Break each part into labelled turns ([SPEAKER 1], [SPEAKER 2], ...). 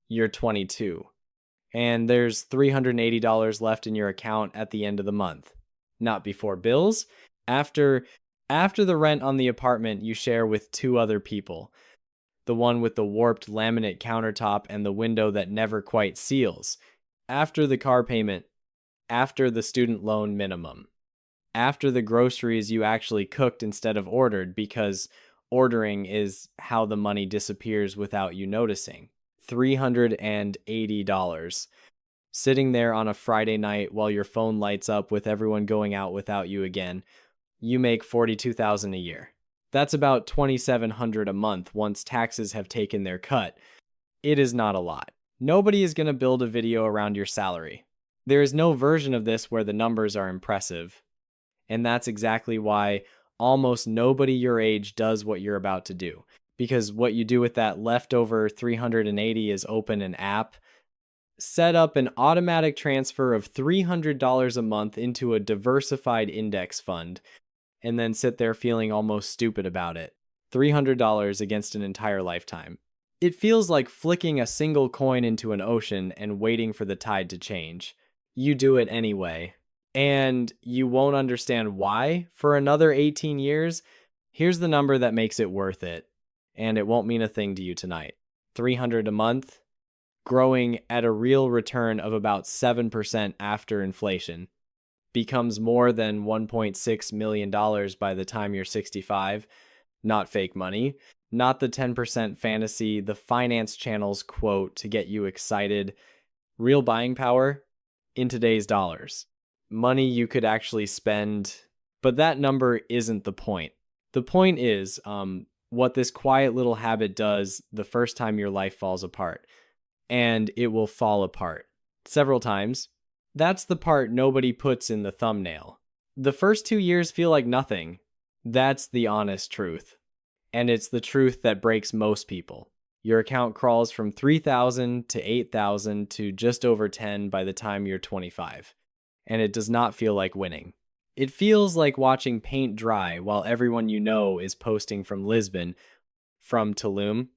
[SPEAKER 1] You're 22. And there's $380 left in your account at the end of the month. Not before bills, after after the rent on the apartment you share with two other people. The one with the warped laminate countertop and the window that never quite seals. After the car payment, after the student loan minimum. After the groceries you actually cooked instead of ordered because ordering is how the money disappears without you noticing. $380. Sitting there on a Friday night while your phone lights up with everyone going out without you again, you make $42,000 a year. That's about $2,700 a month once taxes have taken their cut. It is not a lot. Nobody is going to build a video around your salary. There is no version of this where the numbers are impressive. And that's exactly why almost nobody your age does what you're about to do. Because what you do with that leftover 380 is open an app, set up an automatic transfer of $300 a month into a diversified index fund, and then sit there feeling almost stupid about it. $300 against an entire lifetime. It feels like flicking a single coin into an ocean and waiting for the tide to change. You do it anyway. And you won't understand why for another 18 years. Here's the number that makes it worth it. And it won't mean a thing to you tonight. $300 a month, growing at a real return of about 7% after inflation, becomes more than $1.6 million by the time you're 65. Not fake money, not the 10% fantasy the finance channels quote to get you excited. Real buying power in today's dollars. Money you could actually spend, but that number isn't the point. The point is, what this quiet little habit does the first time your life falls apart. And it will fall apart several times. That's the part nobody puts in the thumbnail. The first 2 years feel like nothing. That's the honest truth. And it's the truth that breaks most people. Your account crawls from 3,000 to 8,000 to just over 10 by the time you're 25. And it does not feel like winning. It feels like watching paint dry while everyone you know is posting from Lisbon, from Tulum,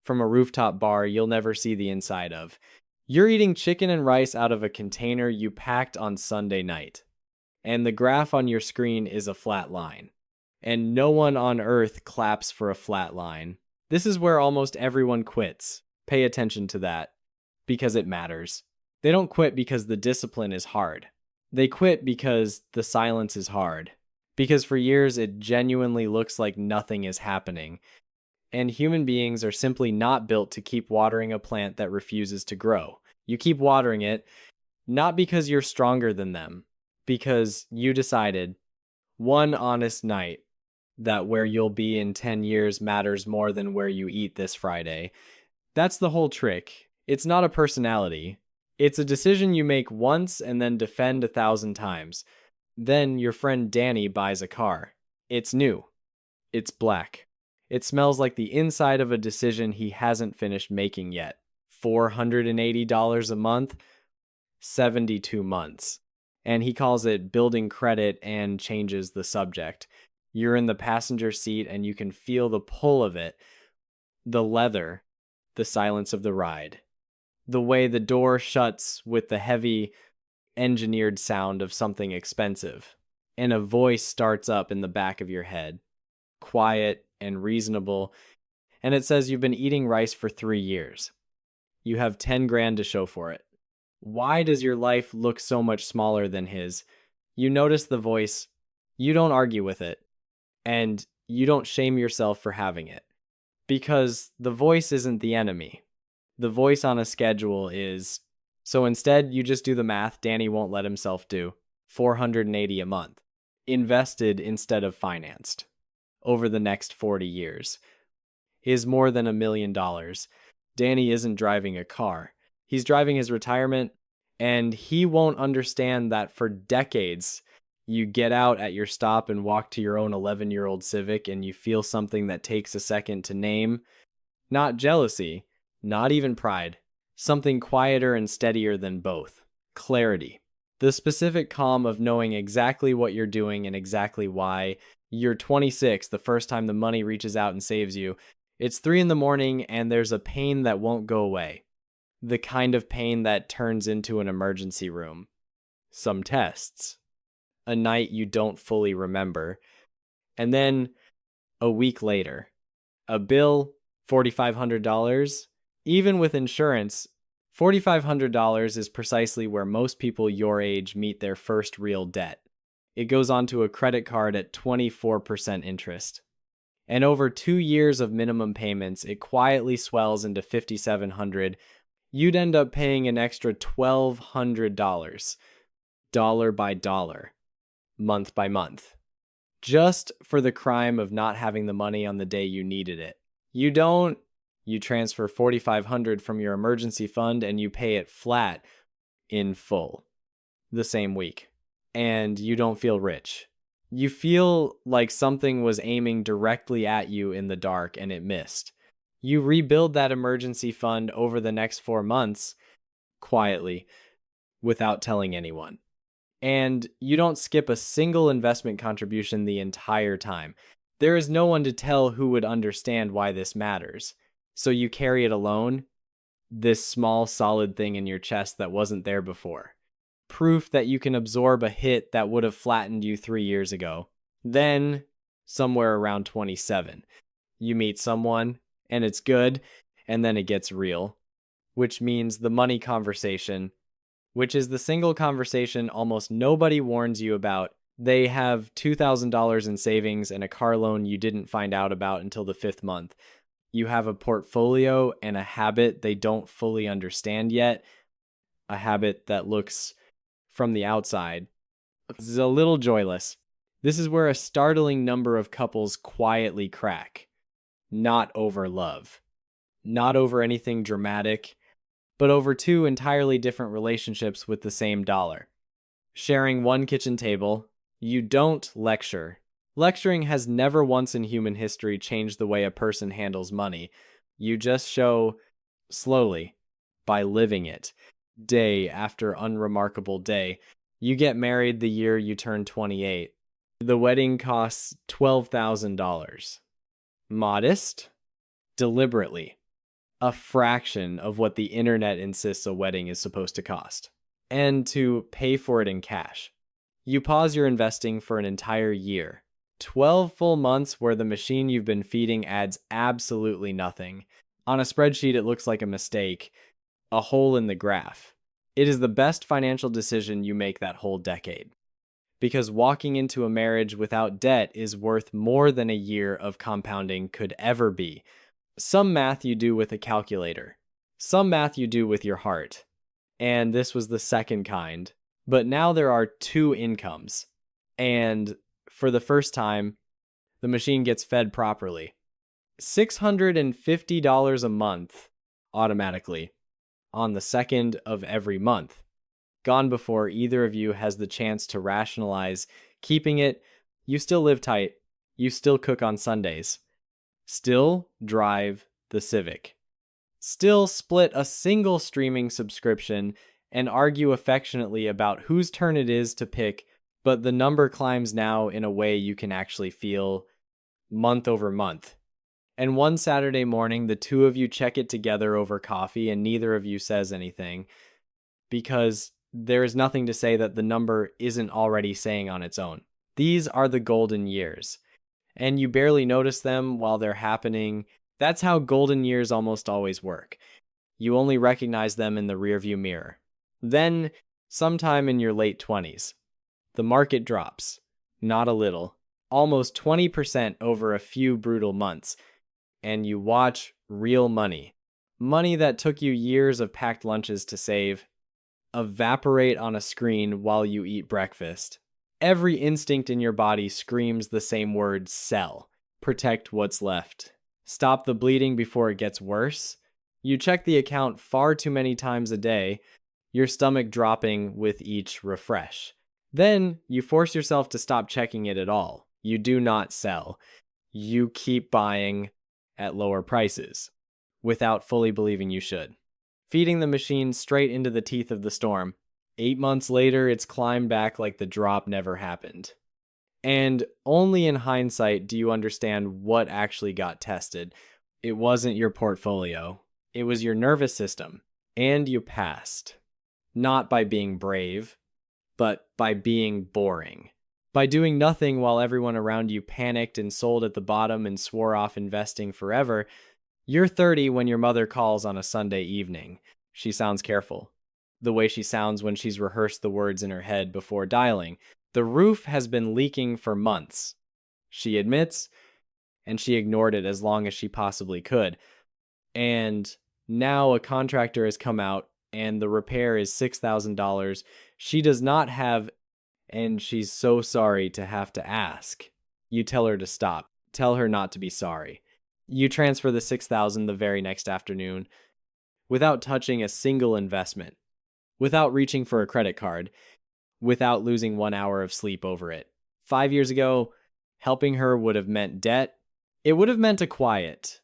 [SPEAKER 1] from a rooftop bar you'll never see the inside of. You're eating chicken and rice out of a container you packed on Sunday night. And the graph on your screen is a flat line. And no one on earth claps for a flat line. This is where almost everyone quits. Pay attention to that. Because it matters. They don't quit because the discipline is hard. They quit because the silence is hard. Because for years it genuinely looks like nothing is happening. And human beings are simply not built to keep watering a plant that refuses to grow. You keep watering it, not because you're stronger than them, because you decided one honest night that where you'll be in 10 years matters more than where you eat this Friday. That's the whole trick. It's not a personality. It's a decision you make once and then defend 1,000 times. Then your friend Danny buys a car. It's new. It's black. It smells like the inside of a decision he hasn't finished making yet. $480 a month, 72 months. And he calls it building credit and changes the subject. You're in the passenger seat and you can feel the pull of it. The leather, the silence of the ride. The way the door shuts with the heavy, engineered sound of something expensive. And a voice starts up in the back of your head. Quiet and reasonable. And it says you've been eating rice for 3 years. You have 10 grand to show for it. Why does your life look so much smaller than his? You notice the voice. You don't argue with it. And you don't shame yourself for having it. Because the voice isn't the enemy. The voice on a schedule is. So instead, you just do the math Danny won't let himself do. $480 a month. Invested instead of financed. Over the next 40 years. Is more than $1 million. Danny isn't driving a car. He's driving his retirement, and he won't understand that for decades, you get out at your stop and walk to your own 11-year-old Civic and you feel something that takes a second to name. Not jealousy, not even pride. Something quieter and steadier than both. Clarity. The specific calm of knowing exactly what you're doing and exactly why. You're 26 the first time the money reaches out and saves you. It's 3 a.m. and there's a pain that won't go away. The kind of pain that turns into an emergency room, some tests, a night you don't fully remember, and then a week later, a bill, $4,500. Even with insurance, $4,500 is precisely where most people your age meet their first real debt. It goes onto a credit card at 24% interest. And over 2 years of minimum payments, it quietly swells into $5,700. You'd end up paying an extra $1,200, dollar by dollar, month by month, just for the crime of not having the money on the day you needed it. You transfer $4,500 from your emergency fund and you pay it flat in full the same week. And you don't feel rich. You feel like something was aiming directly at you in the dark and it missed. You rebuild that emergency fund over the next 4 months, quietly, without telling anyone. And you don't skip a single investment contribution the entire time. There is no one to tell who would understand why this matters. So you carry it alone, this small solid thing in your chest that wasn't there before. Proof that you can absorb a hit that would have flattened you 3 years ago. Then, somewhere around 27, you meet someone, and it's good, and then it gets real. Which means the money conversation, which is the single conversation almost nobody warns you about. They have $2,000 in savings and a car loan you didn't find out about until the 5th month. You have a portfolio and a habit they don't fully understand yet. A habit that looks, from the outside, is a little joyless. This is where a startling number of couples quietly crack. Not over love. Not over anything dramatic, but over 2 entirely different relationships with the same dollar. Sharing one kitchen table, you don't lecture. Lecturing has never once in human history changed the way a person handles money. You just show slowly, by living it, day after unremarkable day. You get married the year you turn 28. The wedding costs $12,000. Modest? Deliberately. A fraction of what the internet insists a wedding is supposed to cost. And to pay for it in cash. You pause your investing for an entire year. 12 full months where the machine you've been feeding adds absolutely nothing. On a spreadsheet, it looks like a mistake, a hole in the graph. It is the best financial decision you make that whole decade. Because walking into a marriage without debt is worth more than a year of compounding could ever be. Some math you do with a calculator. Some math you do with your heart. And this was the second kind. But now there are 2 incomes. And for the first time, the machine gets fed properly. $650 a month, automatically, on the 2nd of every month. Gone before either of you has the chance to rationalize keeping it. You still live tight. You still cook on Sundays. Still drive the Civic. Still split a single streaming subscription and argue affectionately about whose turn it is to pick, but the number climbs now in a way you can actually feel month over month. And one Saturday morning, the 2 of you check it together over coffee and neither of you says anything because there is nothing to say that the number isn't already saying on its own. These are the golden years, and you barely notice them while they're happening. That's how golden years almost always work. You only recognize them in the rearview mirror. Then, sometime in your late 20s, the market drops, not a little, almost 20% over a few brutal months, and you watch real money, money that took you years of packed lunches to save, evaporate on a screen while you eat breakfast. Every instinct in your body screams the same word: sell. Protect what's left. Stop the bleeding before it gets worse. You check the account far too many times a day, your stomach dropping with each refresh. Then you force yourself to stop checking it at all. You do not sell. You keep buying at lower prices without fully believing you should. Feeding the machine straight into the teeth of the storm. 8 months later, it's climbed back like the drop never happened. And only in hindsight do you understand what actually got tested. It wasn't your portfolio. It was your nervous system. And you passed. Not by being brave, but by being boring. By doing nothing while everyone around you panicked and sold at the bottom and swore off investing forever. You're 30 when your mother calls on a Sunday evening. She sounds careful. The way she sounds when she's rehearsed the words in her head before dialing. The roof has been leaking for months. She admits, and she ignored it as long as she possibly could. And now a contractor has come out, and the repair is $6,000. She does not have, and she's so sorry to have to ask. You tell her to stop. Tell her not to be sorry. You transfer the $6,000 the very next afternoon without touching a single investment, without reaching for a credit card, without losing 1 hour of sleep over it. 5 years ago, helping her would have meant debt. It would have meant a quiet,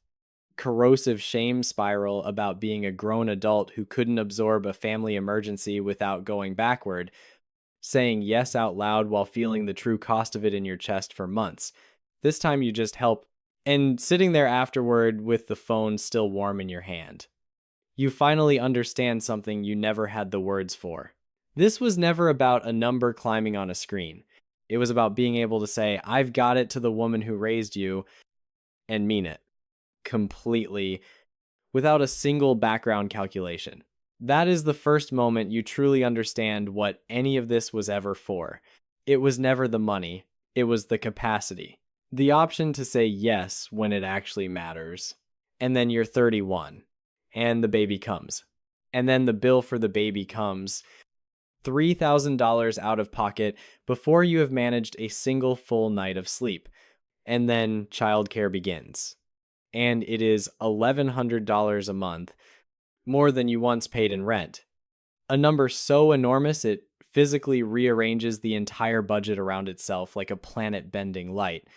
[SPEAKER 1] corrosive shame spiral about being a grown adult who couldn't absorb a family emergency without going backward, saying yes out loud while feeling the true cost of it in your chest for months. This time you just help, and sitting there afterward with the phone still warm in your hand. You finally understand something you never had the words for. This was never about a number climbing on a screen. It was about being able to say, I've got it to the woman who raised you, and mean it. Completely, without a single background calculation. That is the first moment you truly understand what any of this was ever for. It was never the money, it was the capacity. The option to say yes when it actually matters. And then you're 31, and the baby comes. And then the bill for the baby comes. $3,000 out of pocket before you have managed a single full night of sleep. And then childcare begins. And it is $1,100 a month, more than you once paid in rent. A number so enormous it physically rearranges the entire budget around itself like a planet-bending light.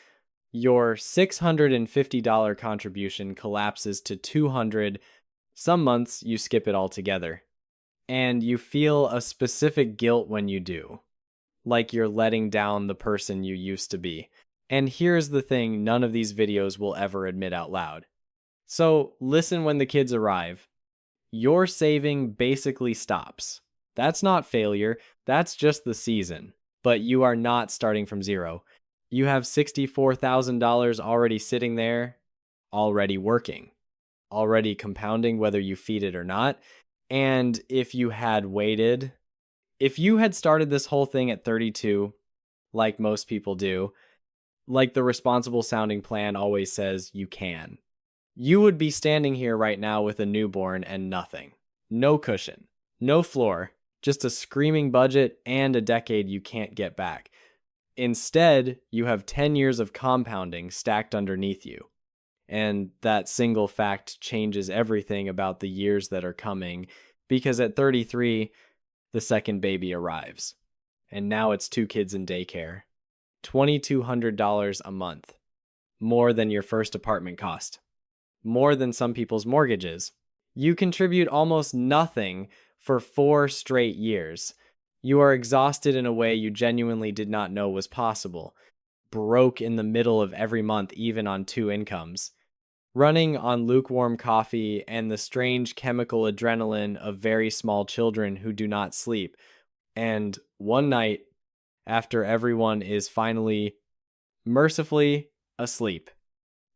[SPEAKER 1] Your $650 contribution collapses to $200. Some months you skip it altogether. And you feel a specific guilt when you do, like you're letting down the person you used to be. And here's the thing none of these videos will ever admit out loud. So listen when the kids arrive. Your saving basically stops. That's not failure, that's just the season. But you are not starting from zero. You have $64,000 already sitting there, already working, already compounding whether you feed it or not. And if you had waited, if you had started this whole thing at 32, like most people do, like the responsible sounding plan always says you can, you would be standing here right now with a newborn and nothing. No cushion, no floor, just a screaming budget and a decade you can't get back. Instead, you have 10 years of compounding stacked underneath you. And that single fact changes everything about the years that are coming, because at 33, the second baby arrives. And now it's 2 kids in daycare. $2,200 a month. More than your first apartment cost. More than some people's mortgages. You contribute almost nothing for 4 straight years. You are exhausted in a way you genuinely did not know was possible. Broke in the middle of every month, even on 2 incomes. Running on lukewarm coffee and the strange chemical adrenaline of very small children who do not sleep. And one night, after everyone is finally, mercifully, asleep,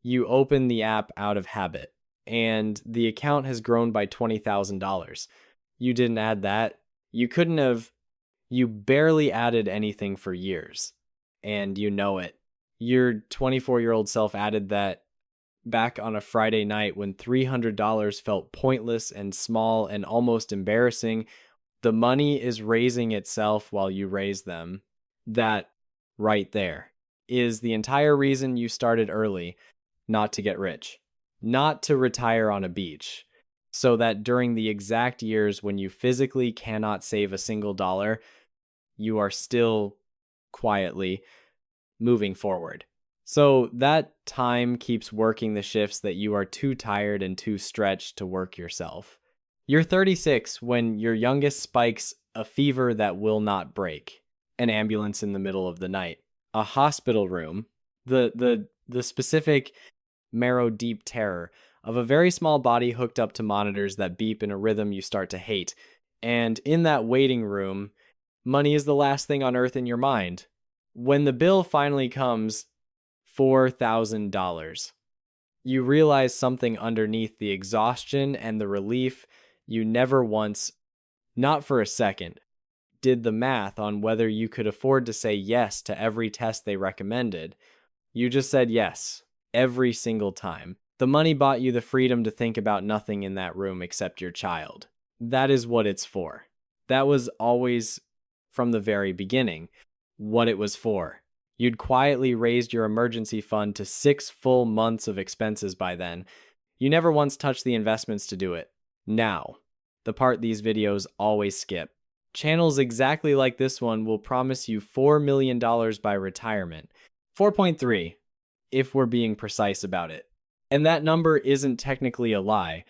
[SPEAKER 1] you open the app out of habit, and the account has grown by $20,000. You didn't add that. You couldn't have. You barely added anything for years, and you know it. Your 24-year-old self added that back on a Friday night when $300 felt pointless and small and almost embarrassing. The money is raising itself while you raise them. That right there is the entire reason you started early, not to get rich, not to retire on a beach, so that during the exact years when you physically cannot save a single dollar, you are still quietly moving forward. So that time keeps working the shifts that you are too tired and too stretched to work yourself. You're 36 when your youngest spikes a fever that will not break, an ambulance in the middle of the night, a hospital room, the specific marrow deep terror of a very small body hooked up to monitors that beep in a rhythm you start to hate. And in that waiting room, money is the last thing on earth in your mind. When the bill finally comes, $4,000. You realize something underneath the exhaustion and the relief. You never once, not for a second, did the math on whether you could afford to say yes to every test they recommended. You just said yes, every single time. The money bought you the freedom to think about nothing in that room except your child. That is what it's for. That was always, from the very beginning, what it was for. You'd quietly raised your emergency fund to 6 full months of expenses by then. You never once touched the investments to do it. Now, the part these videos always skip. Channels exactly like this one will promise you $4 million by retirement. 4.3, if we're being precise about it. And that number isn't technically a lie.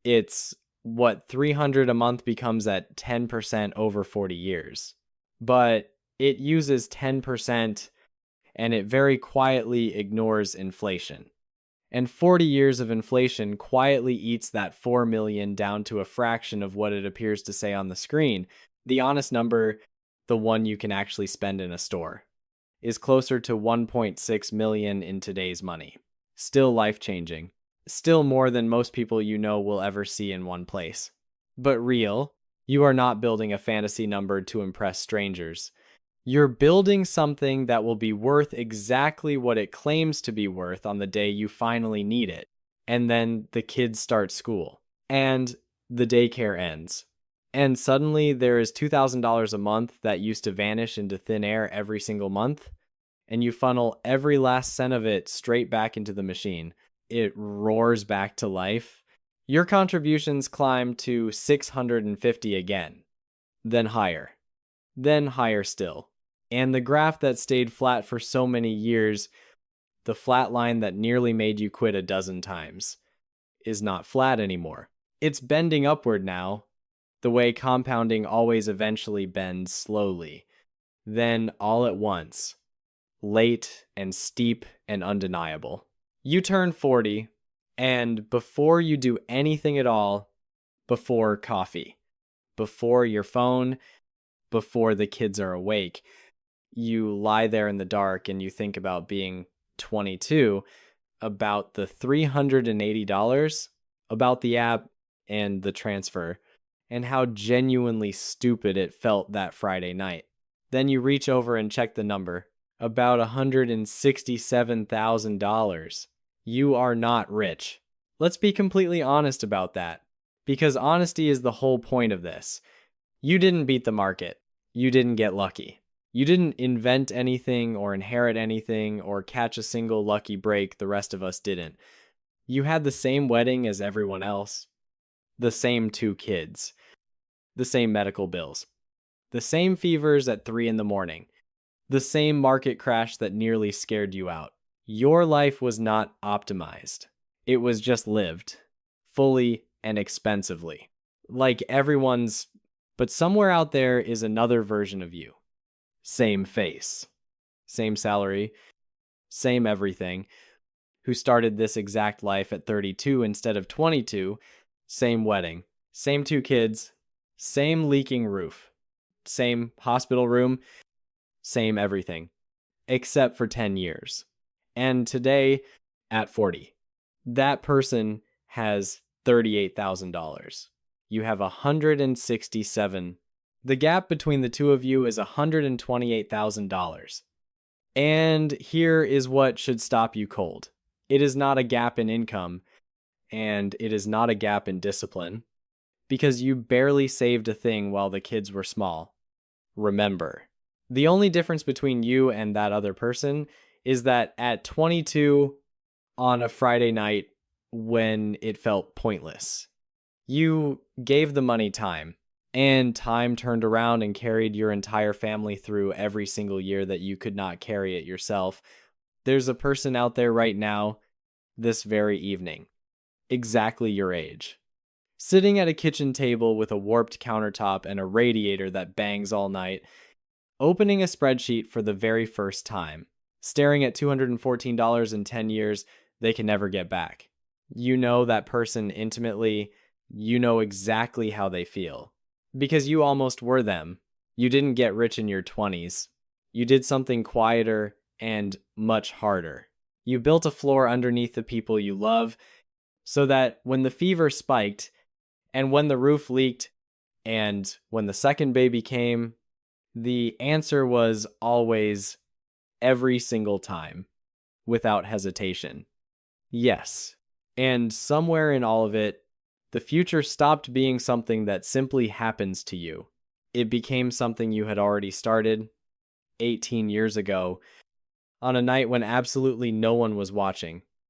[SPEAKER 1] It's what $300 a month becomes at 10% over 40 years. But it uses 10% and it very quietly ignores inflation. And 40 years of inflation quietly eats that 4 million down to a fraction of what it appears to say on the screen. The honest number, the one you can actually spend in a store, is closer to 1.6 million in today's money. Still life-changing. Still more than most people you know will ever see in one place. But real, you are not building a fantasy number to impress strangers. You're building something that will be worth exactly what it claims to be worth on the day you finally need it. And then the kids start school. And the daycare ends. And suddenly there is $2,000 a month that used to vanish into thin air every single month. And you funnel every last cent of it straight back into the machine. It roars back to life. Your contributions climb to 650 again. Then higher still. And the graph that stayed flat for so many years, the flat line that nearly made you quit a dozen times, is not flat anymore. It's bending upward now, the way compounding always eventually bends slowly. Then all at once, late and steep and undeniable. You turn 40, and before you do anything at all, before coffee, before your phone, before the kids are awake, you lie there in the dark and you think about being 22, about the $380, about the app and the transfer, and how genuinely stupid it felt that Friday night. Then you reach over and check the number, about $167,000. You are not rich. Let's be completely honest about that, because honesty is the whole point of this. You didn't beat the market. You didn't get lucky. You didn't invent anything or inherit anything or catch a single lucky break the rest of us didn't. You had the same wedding as everyone else, the same 2 kids, the same medical bills, the same fevers at 3 in the morning, the same market crash that nearly scared you out. Your life was not optimized. It was just lived, fully and expensively, like everyone's, but somewhere out there is another version of you. Same face, same salary, same everything, who started this exact life at 32 instead of 22, same wedding, same 2 kids, same leaking roof, same hospital room, same everything, except for 10 years. And today, at 40, that person has $38,000. You have $167,000. The gap between the two of you is $128,000. And here is what should stop you cold. It is not a gap in income, and it is not a gap in discipline, because you barely saved a thing while the kids were small. Remember, the only difference between you and that other person is that at 22 on a Friday night when it felt pointless, you gave the money time. And time turned around and carried your entire family through every single year that you could not carry it yourself. There's a person out there right now, this very evening, exactly your age, sitting at a kitchen table with a warped countertop and a radiator that bangs all night, opening a spreadsheet for the very first time, staring at $214 in 10 years they can never get back. You know that person intimately, you know exactly how they feel. Because you almost were them. You didn't get rich in your 20s. You did something quieter and much harder. You built a floor underneath the people you love so that when the fever spiked and when the roof leaked and when the second baby came, the answer was always every single time, without hesitation. Yes. And somewhere in all of it, the future stopped being something that simply happens to you. It became something you had already started 18 years ago on a night when absolutely no one was watching.